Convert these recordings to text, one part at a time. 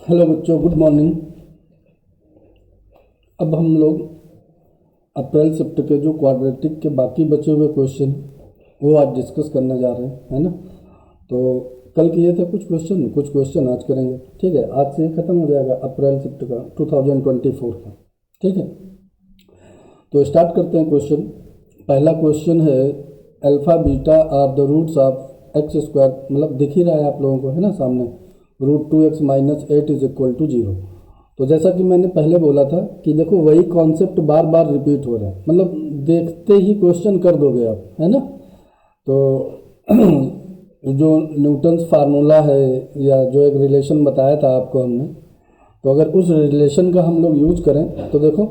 Hello बच्चों, good morning. अब हम लोग अप्रैल शिफ्ट के जो क्वाड्रेटिक के बाकी बचे हुए क्वेश्चन वो आज डिस्कस करने जा रहे हैं, है ना। तो कल किए थे कुछ क्वेश्चन आज करेंगे, ठीक है। आज से ख़त्म हो जाएगा अप्रैल शिफ्ट का 2024 का, ठीक है। तो स्टार्ट करते हैं क्वेश्चन। पहला क्वेश्चन है alpha beta are the roots of X square, मतलब दिख ही रहा है आप लोगों को, है ना, सामने। √2x - 8 = 0। तो जैसा कि मैंने पहले बोला था कि देखो वही कॉन्सेप्ट बार बार रिपीट हो रहा है, मतलब देखते ही क्वेश्चन कर दोगे आप, है ना। तो जो न्यूटन्स फार्मूला है या जो एक रिलेशन बताया था आपको हमने, तो अगर उस रिलेशन का हम लोग यूज करें तो देखो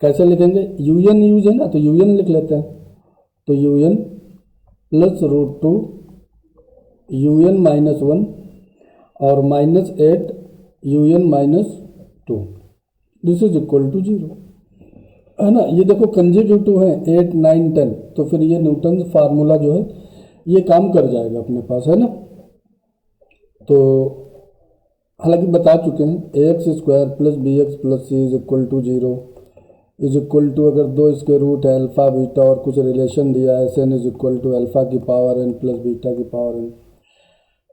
कैसे लिखेंगे। UN यूज है ना, तो UN लिख लेते हैं। तो UN प्लस √2 UN - 1 और -8 UN - 2 this is equal to 0, है ना। ये देखो कंजिक्यूटिव है 8, 9, 10, तो फिर ये न्यूटन फार्मूला जो है ये काम कर जाएगा अपने पास, है ना। तो हालांकि बता चुके हैं ax² + bx + c = 0 is equal to, अगर दो इसके रूट है अल्फ़ा बीटा और कुछ रिलेशन दिया है SN = अल्फ़ा की पावर n + बीटा की पावर n,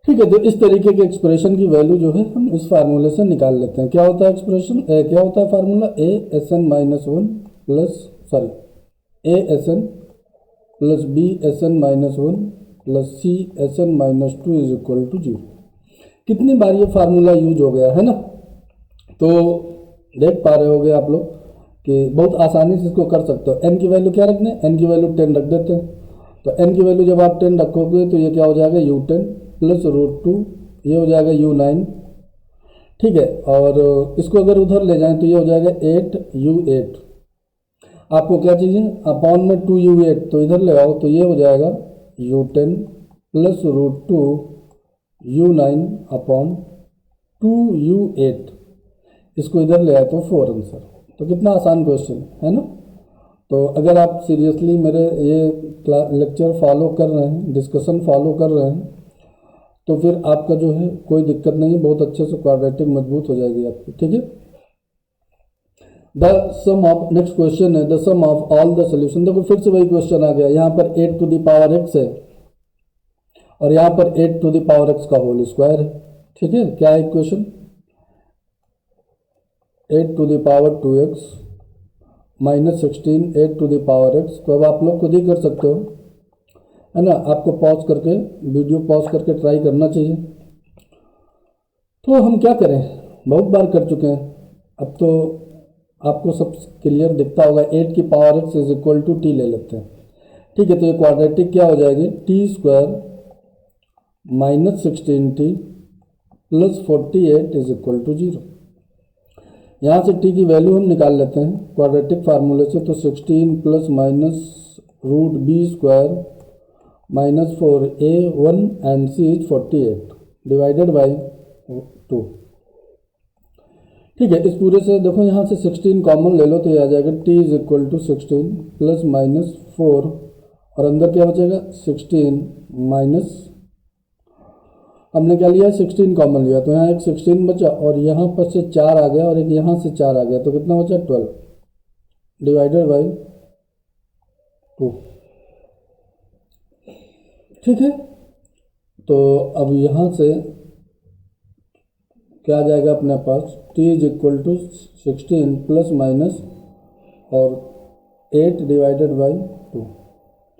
ठीक है। तो इस तरीके के एक्सप्रेशन की वैल्यू जो है हम इस फार्मूले से निकाल लेते हैं। क्या होता है एक्सप्रेशन, क्या होता है formula, ASN - 1 plus ASN plus BSN - 1 plus CSN - 2 = 0। कितनी बार ये फार्मूला यूज हो गया, है ना। तो देख पा रहे होगे आप लोग कि बहुत आसानी से इसको कर सकते हो। n की वैल्यू क्या रखने, n की वैल्यू 10 रख देते हैं। तो n की वैल्यू जब आप 10 रखोगे तो ये क्या हो जाएगा, U10 प्लस √2, ये हो जाएगा U9, ठीक है। और इसको अगर उधर ले जाएं तो ये हो जाएगा 8U8। आपको क्या चाहिए, अपॉन में 2U8, तो इधर ले आओ तो ये हो जाएगा U10 plus √2 U9 upon 2U8। इसको इधर ले आए तो 4 आंसर। तो कितना आसान क्वेश्चन है ना। तो अगर आप सीरियसली मेरे ये लेक्चर फॉलो कर रहे हैं, डिस्कशन फॉलो कर रहे हैं, तो फिर आपका जो है कोई दिक्कत नहीं है, बहुत अच्छे से क्वाड्रेटिक मजबूत हो जाएगी आपकी, ठीक है। The sum of, next question है the sum of all the solution. देखो फिर से वही क्वेश्चन आ गया, यहाँ पर 8⁻x है और यहाँ पर 8⁻x का होल स्क्वायर है, ठीक है। क्या है इक्वेशन, 8⁻2x - 16 8⁻x को अब आप लोग खुद ही कर सकते हो, है ना। आपको पॉज करके, वीडियो पॉज करके ट्राई करना चाहिए। तो हम क्या करें, बहुत बार कर चुके हैं, अब तो आपको सब क्लियर दिखता होगा। 8⁻x = t ले लेते हैं, ठीक है। तो ये क्वाड्रेटिक क्या हो जाएगी, t² - 16t + 48 = 0। यहाँ से t की वैल्यू हम निकाल लेते हैं क्वाड्रेटिक फार्मूले से। तो 16 plus minus √b² -4a1 and c is 48 divided by 2, ठीक है। इस पूरे से देखो यहाँ से 16 कॉमन ले लो तो ये आ जाएगा t = 16 प्लस माइनस 4 और अंदर क्या बचेगा 16 माइनस, हमने क्या लिया 16 कॉमन लिया तो यहाँ एक 16 बचा और यहाँ पर से 4 आ गया और एक यहाँ से 4 आ गया, तो कितना बचा 12 डिवाइडेड बाई 2, ठीक है। तो अब यहाँ से क्या आ जाएगा अपने पास, t = 16 प्लस माइनस और 8 डिवाइडेड बाई 2,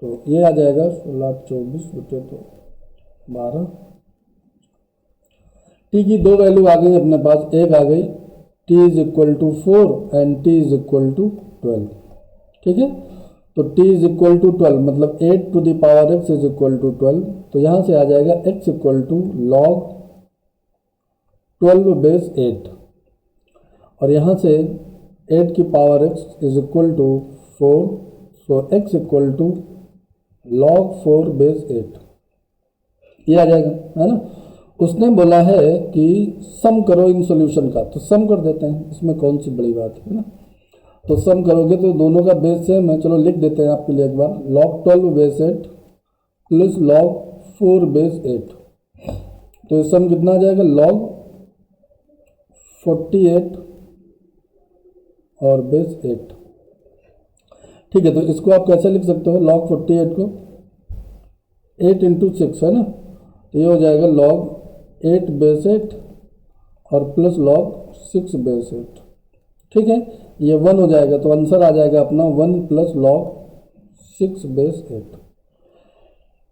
तो ये आ जाएगा 16 24 बटे तो 12। t की दो वैल्यू आ गई अपने पास, एक आ गई t = 4 एंड t = 12, ठीक है। तो t = 12 मतलब 8⁻x = 12, तो यहाँ से आ जाएगा x = log 12 बेस 8 और यहाँ से 8 की पावर x = 4, सो x = log 4 बेस 8, ये आ जाएगा, है ना। उसने बोला है कि सम करो इन सॉल्यूशन का, तो सम कर देते हैं, इसमें कौन सी बड़ी बात है ना। तो सम करोगे तो दोनों का बेस सेम है, चलो लिख देते हैं आपके लिए एक बार, log 12 base 8 plus log 4 base 8, तो सम कितना आ जाएगा log 48 और बेस 8। ठीक है, तो इसको आप कैसे लिख सकते हो, log 48 को 8 इंटू 6 है ना, तो ये हो जाएगा log 8 बेस 8 और प्लस log 6 बेस 8। ठीक है, ये 1 हो जाएगा, तो आंसर आ जाएगा अपना 1 प्लस log 6 बेस 8।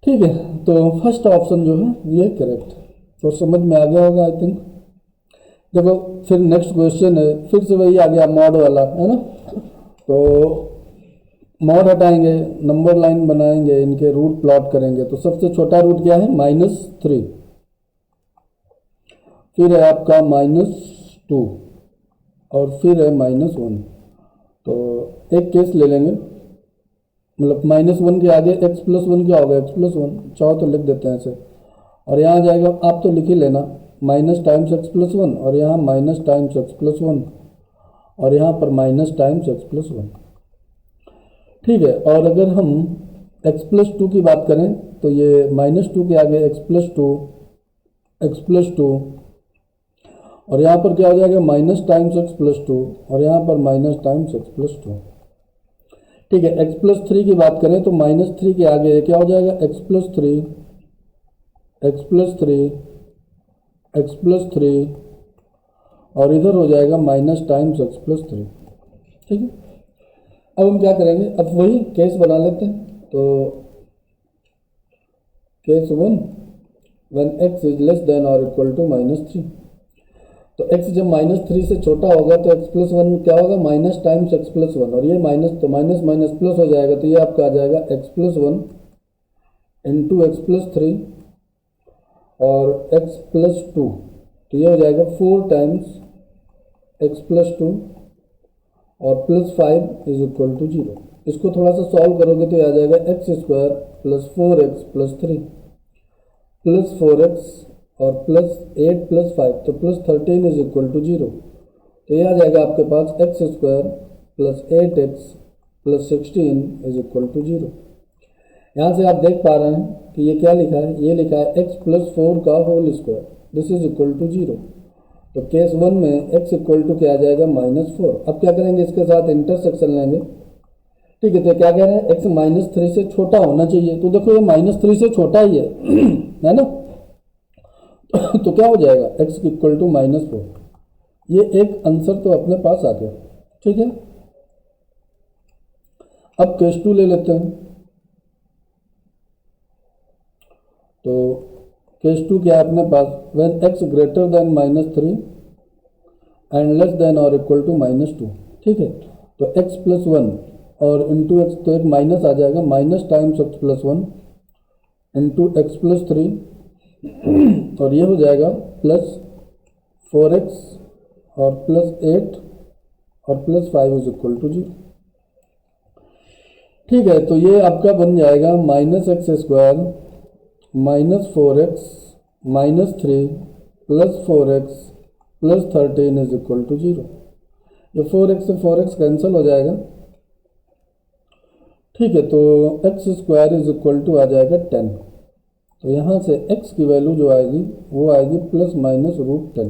ठीक है, तो फर्स्ट ऑप्शन जो है ये करेक्ट, तो समझ में आ गया होगा आई थिंक। देखो फिर नेक्स्ट क्वेश्चन है, फिर से वही आ गया मॉड वाला, है ना। तो मॉड हटाएंगे, नंबर लाइन बनाएंगे, इनके रूट प्लॉट करेंगे। तो सबसे छोटा रूट क्या है, -3, फिर है आपका -2 और फिर है -1। तो एक केस ले लेंगे, मतलब -1 के आगे x+1 क्या होगा, x+1, चाहो तो लिख देते हैं ऐसे। और यहाँ आ जाएगा, आप तो लिख ही लेना, माइनस टाइम्स x+1 और यहाँ माइनस टाइम्स x+1 और यहाँ पर माइनस टाइम्स x+1। ठीक है, और अगर हम x+2 की बात करें तो ये -2 के आगे x+2 और यहाँ पर क्या हो जाएगा, माइनस टाइम्स x+2 और यहाँ पर माइनस टाइम्स x+2। ठीक है, x+3 की बात करें तो -3 के आगे क्या हो जाएगा, x+3 और इधर हो जाएगा माइनस टाइम्स x+3। ठीक है, अब हम क्या करेंगे, अब वही केस बना लेते हैं। तो case 1, when x is less than और इक्वल टू -3। तो x जब -3 से छोटा होगा तो x+1 क्या होगा, माइनस टाइम्स x+1 और ये माइनस, तो माइनस माइनस प्लस हो जाएगा, तो ये आपका आ जाएगा x+1 इंटू x+3 और x+2, तो ये हो जाएगा 4 टाइम्स x+2 और +5 इज इक्वल टू 0। इसको थोड़ा सा सॉल्व करोगे तो ये आ जाएगा x² + 4x + 3 + 4x और +8 + 5, तो +13 इज इक्वल टू 0। तो ये आ जाएगा आपके पास x² + 8x + 16 is equal to 0। यहाँ से आप देख पा रहे हैं कि ये क्या लिखा है, ये लिखा है x + 4 का whole square, this is equal to 0। तो केस 1 में x इक्वल टू क्या आ जाएगा, -4। अब क्या करेंगे, इसके साथ इंटरसेक्शन लेंगे। ठीक है, तो क्या कह रहे हैं, x -3 से छोटा होना चाहिए। तो देखो ये -3 से छोटा ही है ना। तो क्या हो जाएगा, x इक्वल टू -4। ये एक आंसर तो अपने पास आ गया। ठीक है, अब केस 2 ले लेते हैं। तो केस 2 क्या है अपने पास, when x greater than -3 and less than और इक्वल टू -2। ठीक है, तो x+1 और इंटू x, तो एक माइनस आ जाएगा, minus times x+1 into x+3 और ये हो जाएगा +4x और +8 और +5 इज इक्वल टू 0। ठीक है, तो ये आपका बन जाएगा -x² -4x -3 + 4x + 13 is equal to 0। ये 4x से 4x कैंसिल हो जाएगा। ठीक है, तो x² इज इक्वल टू आ जाएगा 10। तो यहाँ से x की वैल्यू जो आएगी वो आएगी ±√10।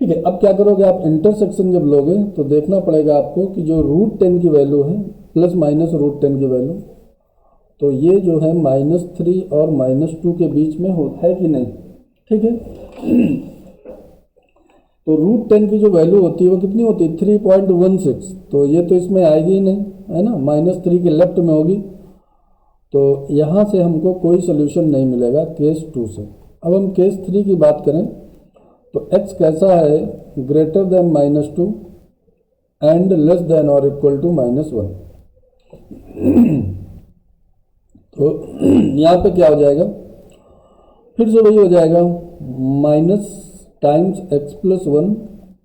ठीक है, अब क्या करोगे आप, इंटरसेक्शन जब लोगे तो देखना पड़ेगा आपको कि जो √10 की वैल्यू है ±√10 की वैल्यू, तो ये जो है -3 और -2 के बीच में है कि नहीं। ठीक है, तो √10 की जो वैल्यू होती है वो कितनी होती है, 3.16। तो ये तो इसमें आएगी ही नहीं, है ना, -3 के लेफ्ट में होगी। तो यहाँ से हमको कोई सोल्यूशन नहीं मिलेगा केस 2 से। अब हम केस 3 की बात करें तो x कैसा है, greater than -2 and less than और इक्वल टू -1। तो यहाँ पे क्या हो जाएगा, फिर से वही हो जाएगा, minus times x+1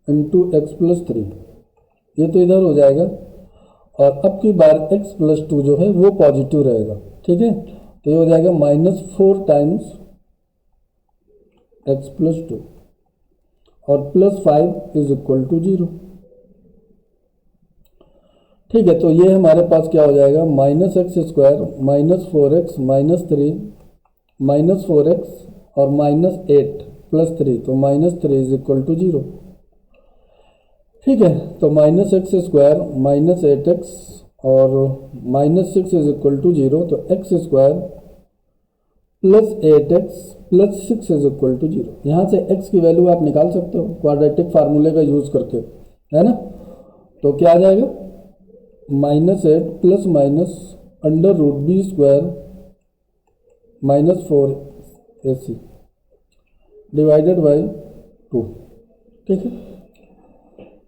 into x+3, ये तो इधर हो जाएगा। और अब की बार x+2 जो है वो पॉजिटिव रहेगा। ठीक है, तो ये हो जाएगा -4 टाइम्स x+2 और +5 इज इक्वल टू 0। ठीक है, तो ये हमारे पास क्या हो जाएगा, -x² -4x -3 -4x और -8 प्लस 3, तो -3 इज इक्वल टू 0। ठीक है, तो -x² माइनस 8x और -6 इज इक्वल टू 0, तो x² plus 8x plus 6 is equal to 0। यहाँ से x की वैल्यू आप निकाल सकते हो क्वाड्रेटिक फार्मूले का यूज करके, है ना। तो क्या आ जाएगा, -8 plus minus √b² -4ac divided by 2। ठीक है,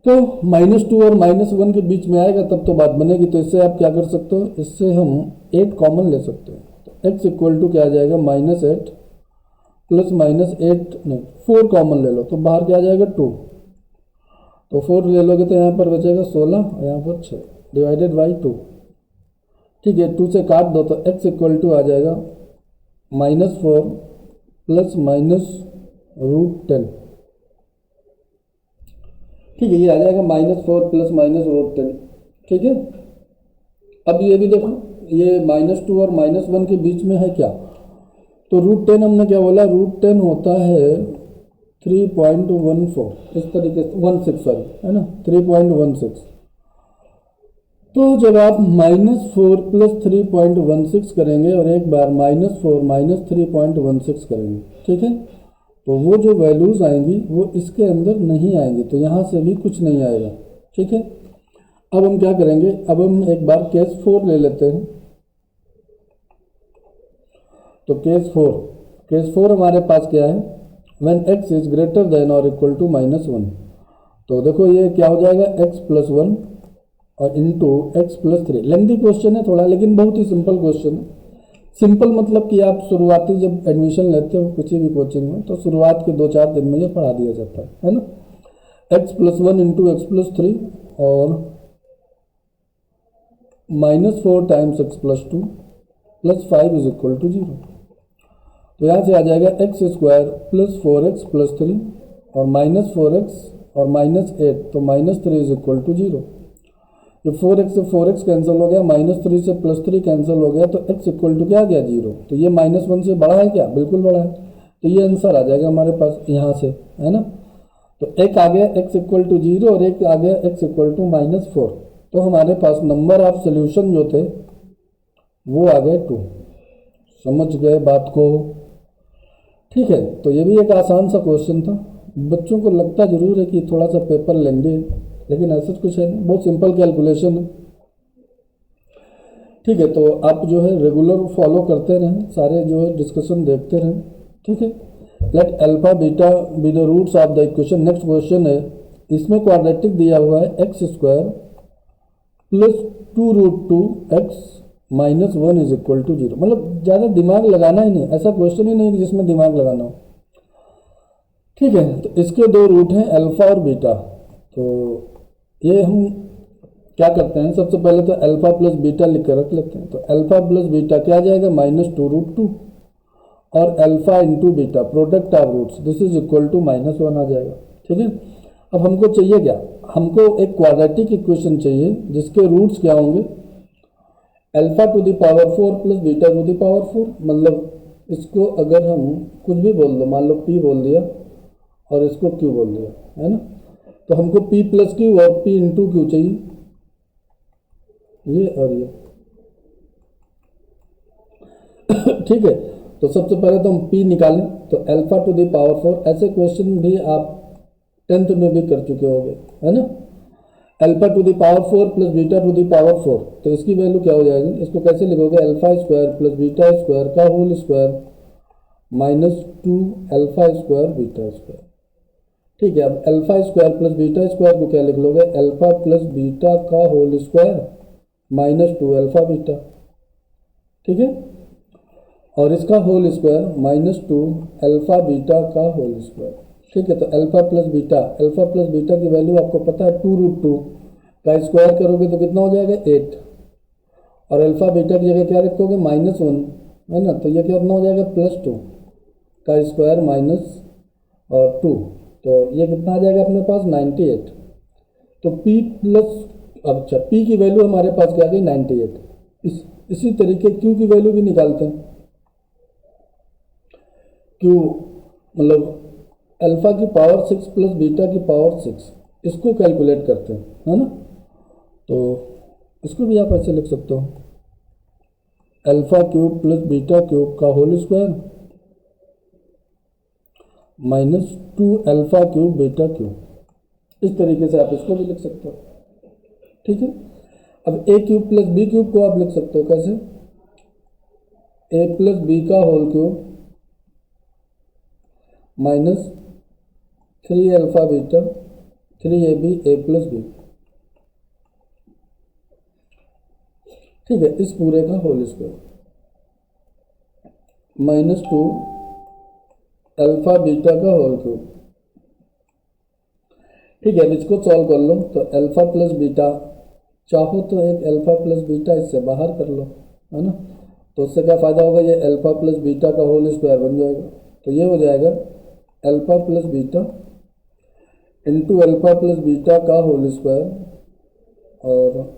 तो -2 और -1 के बीच में आएगा तब तो बात बनेगी। तो इससे आप क्या कर सकते हो, इससे हम 8 कॉमन ले सकते हैं। तो x इक्वल टू क्या आ जाएगा, -8 प्लस -8 नहीं 4 कॉमन ले लो, तो बाहर क्या आ जाएगा 2, तो 4 ले लोगे तो यहाँ पर बचेगा 16 और यहाँ पर 6 डिवाइडेड बाई 2। ठीक है, 2 से काट दो, तो x इक्वल टू आ जाएगा -4 प्लस -√10। ठीक है, ये आ जाएगा -4 प्लस -√10। ठीक है, अब ये भी देखो, ये -2 और -1 के बीच में है क्या, तो √10 हमने क्या बोला, √10 होता है 3.14, इस तरीके से 16 सॉरी, है ना, 3.16। तो जब आप -4 प्लस 3.16 करेंगे और एक बार -4 माइनस 3.16 करेंगे, ठीक है, तो वो जो वैल्यूज आएंगी वो इसके अंदर नहीं आएंगी, तो यहाँ से भी कुछ नहीं आएगा। ठीक है, अब हम क्या करेंगे, अब हम एक बार केस 4 ले लेते हैं। तो केस 4 हमारे पास क्या है, when x is greater than और इक्वल टू -1। तो देखो ये क्या हो जाएगा, x प्लस 1 और into X plus 3। Lengthy question है थोड़ा, लेकिन बहुत ही सिंपल क्वेश्चन है। सिंपल मतलब कि आप शुरुआती जब एडमिशन लेते हो किसी भी कोचिंग में, तो शुरुआत के 2-4 दिन में ये पढ़ा दिया जाता है ना। x plus 1 into X plus 3 और -4 times x plus 2 plus 5 is equal to 0। तो यहाँ से आ जाएगा x² प्लस 4x प्लस 3 और -4x और -8, तो -3 इज इक्वल टू 0। ये 4x से 4x कैंसिल हो गया, -3 से +3 कैंसिल हो गया, तो x इक्वल टू क्या आ गया, 0। तो ये -1 से बड़ा है क्या, बिल्कुल बड़ा है, तो ये आंसर आ जाएगा हमारे पास यहाँ से, है ना। तो एक आ गया x इक्वल टू 0 और एक आ गया x इक्वल टू -4। तो हमारे पास नंबर ऑफ सोल्यूशन जो थे वो आ गए 2। समझ गए बात को। ठीक है, तो ये भी एक आसान सा क्वेश्चन था। बच्चों को लगता जरूर है कि थोड़ा सा पेपर लेंगे, लेकिन ऐसा कुछ है नहीं, बहुत सिंपल कैलकुलेशन है। ठीक है, तो आप जो है रेगुलर फॉलो करते रहें, सारे जो है डिस्कशन देखते रहें। ठीक है, let alpha beta be the roots of the equation. Next question है, इसमें क्वाड्रेटिक दिया हुआ है x² plus 2√2x -1 is equal to 0। मतलब ज़्यादा दिमाग लगाना ही नहीं, ऐसा क्वेश्चन ही नहीं जिसमें दिमाग लगाना हो। ठीक है, तो इसके 2 रूट हैं अल्फा और बीटा। तो ये हम क्या करते हैं, सबसे पहले तो अल्फा प्लस बीटा लिख कर रख लेते हैं। तो अल्फा प्लस बीटा क्या आ जाएगा, -2√2 और alpha into beta product of roots, this is equal to -1 आ जाएगा। ठीक है, अब हमको चाहिए क्या, हमको एक क्वाड्रेटिक इक्वेशन चाहिए जिसके रूट्स क्या होंगे, alpha to the power 4 plus beta to the power 4। मतलब इसको अगर हम कुछ भी बोल दो, मान लो p बोल दिया और इसको q बोल दिया, है ना, तो हमको p प्लस क्यू और p इंटू क्यू चाहिए, ये और ये। ठीक है, तो सबसे पहले तो हम p निकालें, तो अल्फा टू द पावर 4। ऐसे क्वेश्चन भी आप 10th में भी कर चुके होंगे, है ना। Alpha to the power 4 plus beta to the power 4, तो इसकी वैल्यू क्या हो जाएगी, इसको कैसे लिखोगे, alpha square plus beta square का whole square -2 alpha square beta square. ठीक है, अब alpha square plus beta square को क्या लिख लोगे, अल्फा प्लस बीटा का होल स्क्वायर -2 अल्फा बीटा। ठीक है, और इसका होल स्क्वायर -2 अल्फा बीटा का होल स्क्वायर। ठीक है, तो अल्फा प्लस बीटा की वैल्यू आपको पता है 2√2 का स्क्वायर करोगे तो कितना हो जाएगा 8, और अल्फा बीटा की जगह क्या रखोगे -1, है ना, तो ये कितना हो जाएगा +2 का स्क्वायर -2, तो ये कितना आ जाएगा अपने पास 98। तो p प्लस, अच्छा p की वैल्यू हमारे पास क्या आ गई 98। इसी तरीके q की वैल्यू भी निकालते हैं। q मतलब अल्फा की पावर 6 प्लस बीटा की पावर 6, इसको कैलकुलेट करते हैं, है ना। तो इसको भी आप ऐसे लिख सकते हो, alpha cube plus beta cube का whole square minus 2 alpha cube beta cube. इस तरीके से आप इसको भी लिख सकते हो, ठीक है। अब A cube plus B cube को आप लिख सकते हो कैसे, ए प्लस बी का whole cube minus 3 alpha beta 3ab A plus B, ठीक है। इस पूरे का whole square minus 2 alpha beta का होल क्यूब, ठीक है। अब इसको सॉल्व कर लो तो अल्फा प्लस बीटा, चाहो तो एक अल्फा प्लस बीटा इससे बाहर कर लो, है ना। तो उससे क्या फ़ायदा होगा, ये अल्फा प्लस बीटा का होल स्क्वायर बन जाएगा। तो ये हो जाएगा alpha plus beta into alpha plus beta का होल स्क्वायर, और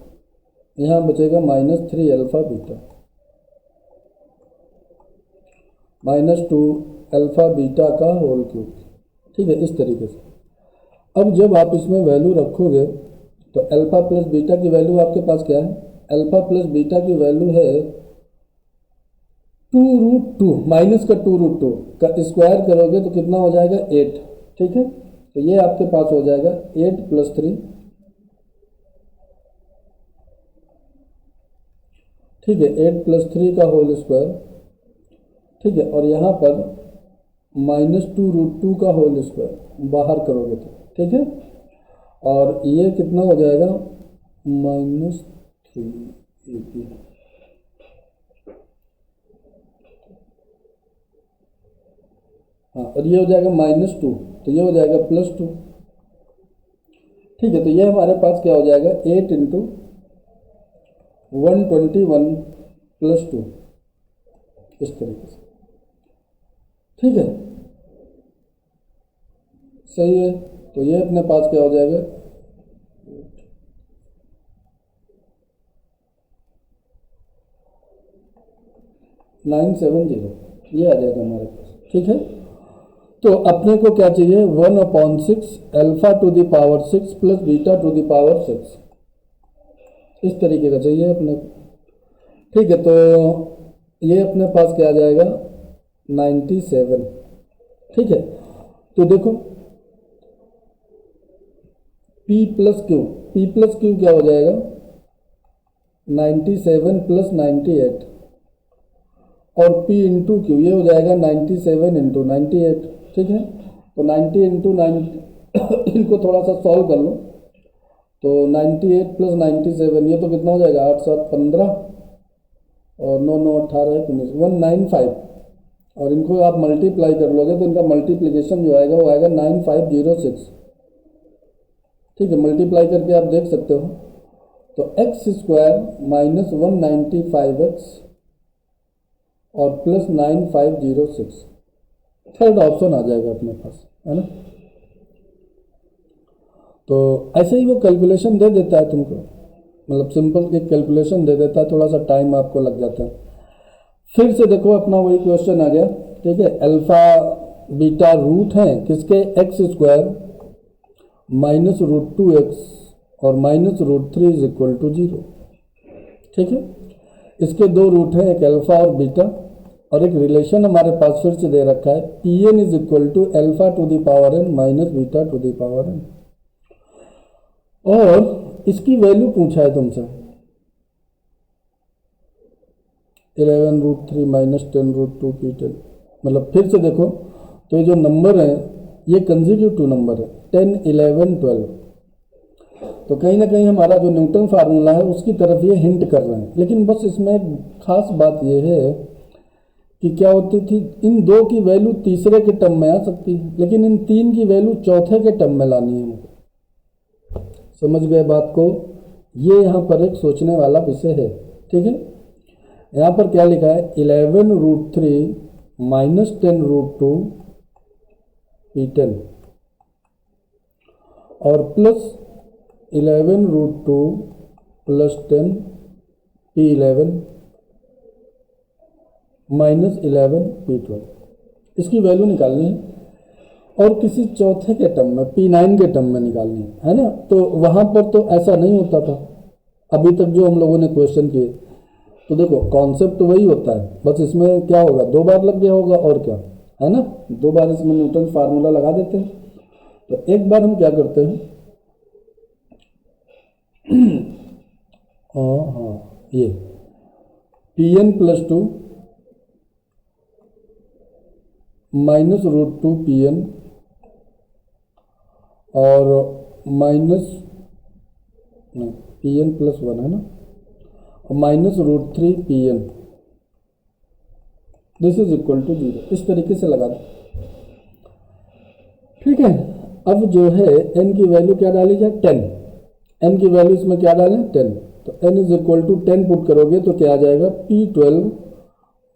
यहाँ बचेगा minus 3 alpha beta minus 2 alpha beta का होल क्यूब, ठीक है। इस तरीके से अब जब आप इसमें वैल्यू रखोगे तो अल्फा प्लस बीटा की वैल्यू आपके पास क्या है, अल्फा प्लस बीटा की वैल्यू है 2√2, माइनस का 2√2 का स्क्वायर करोगे तो कितना हो जाएगा 8, ठीक है। तो ये आपके पास हो जाएगा 8 प्लस 3, ठीक है, 8 प्लस 3 का होल स्क्वायर, ठीक है। और यहाँ पर माइनस 2√2 का होल स्क्वायर बाहर करोगे तो, ठीक है। और ये कितना हो जाएगा माइनस 3ab, हाँ, और ये हो जाएगा माइनस 2, तो ये हो जाएगा प्लस 2, ठीक है। तो ये हमारे पास क्या हो जाएगा 8 इंटू 121 प्लस 2, इस तरीके से, ठीक है, सही है। तो ये अपने पास क्या हो जाएगा 970, ये आ जाएगा हमारे पास, ठीक है। तो अपने को क्या चाहिए 1/6 alpha to the power 6 plus beta to the power 6, इस तरीके का चाहिए अपने को, ठीक है। तो ये अपने पास क्या आ जाएगा 97, ठीक है। तो देखो P प्लस क्यू क्या हो जाएगा 97 प्लस 98, और P इंटू क्यू ये हो जाएगा 97 इंटू 98, ठीक है। तो 90 इंटू 90 इनको थोड़ा सा सॉल्व कर लो तो 98 प्लस 97 ये तो कितना हो जाएगा 8 7 15 और 9 9 18 19 195, और इनको आप मल्टीप्लाई कर लोगे तो इनका मल्टीप्लिकेशन जो आएगा वो आएगा 9506, ठीक है। मल्टीप्लाई करके आप देख सकते हो तो एक्स स्क्वायर माइनस 195x और प्लस 9506, थर्ड ऑप्शन आ जाएगा अपने पास, है ना। तो ऐसे ही वो कैलकुलेशन दे देता है तुमको, मतलब सिंपल एक कैलकुलेशन दे देता है, थोड़ा सा टाइम आपको लग जाता है। फिर से देखो अपना वही क्वेश्चन आ गया, ठीक है। अल्फा बीटा रूट है किसके एक्स स्क्वायर माइनस √2x और माइनस √3 इज इक्वल टू 0, ठीक है। इसके दो रूट हैं, एक अल्फा और बीटा, और एक रिलेशन हमारे पास फिर से दे रखा है Pn is equal to alpha to the power n minus beta to the power n, और इसकी वैल्यू पूछा है तुमसे 11√3 माइनस 10√2 P10। मतलब फिर से देखो तो ये जो नंबर है ये कंसेक्यूटिव नंबर है 10 11 12, तो कहीं ना कहीं हमारा जो न्यूटन फार्मूला है उसकी तरफ ये हिंट कर रहे हैं। लेकिन बस इसमें एक खास बात ये है कि क्या होती थी, इन दो की वैल्यू तीसरे के टर्म में आ सकती है, लेकिन इन तीन की वैल्यू चौथे के टर्म में लानी है हमको। समझ गए बात को, ये यहाँ पर एक सोचने वाला विषय है, ठीक है। यहाँ पर क्या लिखा है 11√3 माइनस 10√2 P10 और plus 11√2 plus 10 P11 minus 11 P12, इसकी वैल्यू निकालनी है। और किसी चौथे के टर्म में P9 के टर्म में निकालनी है ना। तो वहां पर तो ऐसा नहीं होता था अभी तक जो हम लोगों ने क्वेश्चन किए। तो देखो कॉन्सेप्ट वही होता है, बस इसमें क्या होगा, 2 बार लग गया होगा और क्या है ना, 2 बार इसमें न्यूटन फार्मूला लगा देते हैं। तो एक बार हम क्या करते हैं हाँ ये Pn+2 -√2 Pn और Pn+1 है ना, और -√3 Pn, this is equal to 0। इस तरीके से लगा दें, ठीक है। अब जो है n की वैल्यू क्या डाली जाए, 10। n की वैल्यू इसमें क्या डालें, 10। तो n is equal to 10 put करोगे तो क्या आ जाएगा, P12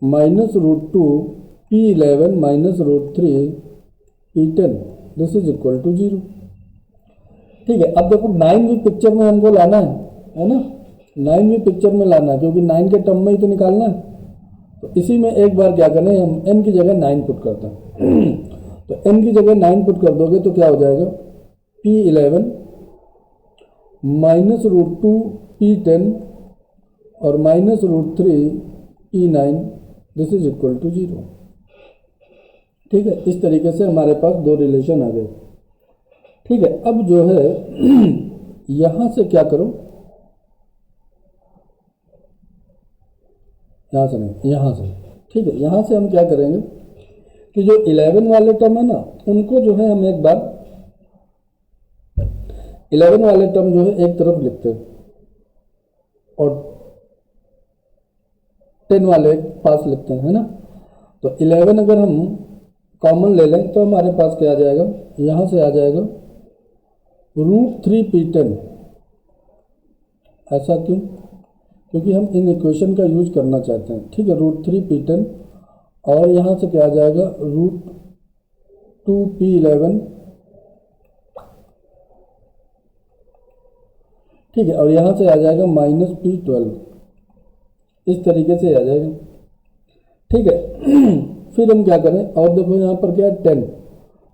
-√2 P11 -√3 P10, this is equal to 0। ठीक है। अब देखो 9 भी पिक्चर में हमको लाना है ना, 9 भी पिक्चर में लाना है क्योंकि 9 के टर्म में ही तो निकालना है। तो इसी में एक बार क्या करें, हम n की जगह 9 पुट करते हैं। तो n की जगह 9 पुट कर दोगे तो क्या हो जाएगा, P11 -√2 P10 और -√3 P9, this is equal to 0। ठीक है। इस तरीके से हमारे पास 2 रिलेशन आ गए। ठीक है। अब जो है यहां से क्या करो, यहां से नहीं, यहां से, ठीक है। यहां से हम क्या करेंगे कि जो 11 वाले टर्म है ना, उनको जो है हम एक बार 11 वाले टर्म जो है एक तरफ लिखते हैं और 10 वाले पास लिखते हैं, है ना। तो 11 अगर हम कॉमन ले लें तो हमारे पास क्या आ जाएगा, यहां से आ जाएगा √3 P10। ऐसा क्यों, क्योंकि हम इन इक्वेशन का यूज करना चाहते हैं। ठीक है। √3 P10 और यहां से क्या आ जाएगा, √2 P11। ठीक है। और यहां से आ जाएगा -P12, इस तरीके से आ जाएगा। ठीक है। फिर हम क्या करें, और देखो यहां पर क्या है 10,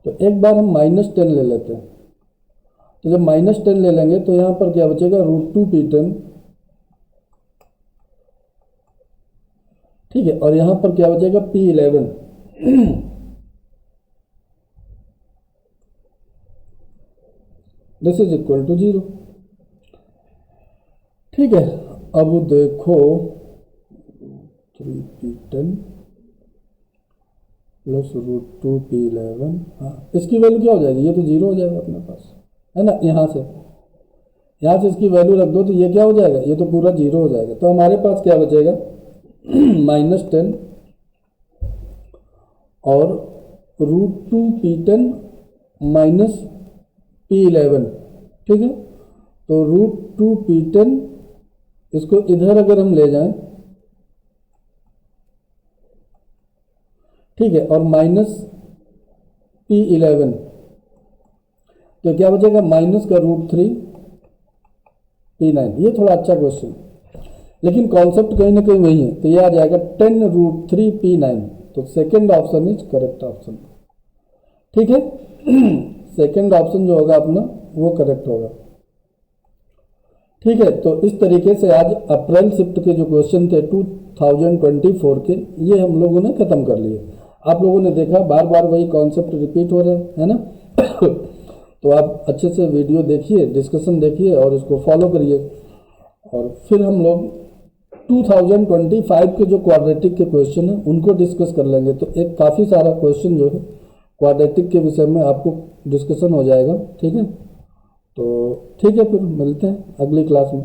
तो एक बार हम -10 ले लेते हैं। तो जब -10 ले लेंगे तो यहां पर क्या बचेगा, √2 P10। ठीक है। और यहां पर क्या बचेगा, P11। This is equal to 0। ठीक है। अब देखो 3 P10 प्लस √2 P11, हाँ इसकी वैल्यू क्या हो जाएगी, ये तो 0 हो जाएगा अपने पास, है ना। यहाँ से इसकी वैल्यू रख दो तो ये क्या हो जाएगा, ये तो पूरा 0 हो जाएगा। तो हमारे पास क्या बचेगा, -10 और √2 P10 -P11। ठीक है। तो √2 P10 इसको इधर अगर हम ले जाएं, ठीक है, और -P11, तो क्या बचेगा, माइनस का √3 P9। ये थोड़ा अच्छा क्वेश्चन, लेकिन कॉन्सेप्ट कहीं ना कहीं वही है। तो ये आ जाएगा 10 √3 P9। तो second option is correct option. ठीक है। सेकंड ऑप्शन जो होगा अपना वो करेक्ट होगा। ठीक है। तो इस तरीके से आज अप्रैल शिफ्ट के जो क्वेश्चन थे 2024 के, ये हम लोगों ने खत्म कर लिए। आप लोगों ने देखा बार बार वही कॉन्सेप्ट रिपीट हो रहे हैं, है ना। तो आप अच्छे से वीडियो देखिए, डिस्कशन देखिए और इसको फॉलो करिए। और फिर हम लोग 2025 के जो क्वाड्रेटिक के क्वेश्चन हैं उनको डिस्कस कर लेंगे। तो एक काफ़ी सारा क्वेश्चन जो है क्वाड्रेटिक के विषय में आपको डिस्कशन हो जाएगा। ठीक है। तो ठीक है, फिर मिलते हैं अगली क्लास में।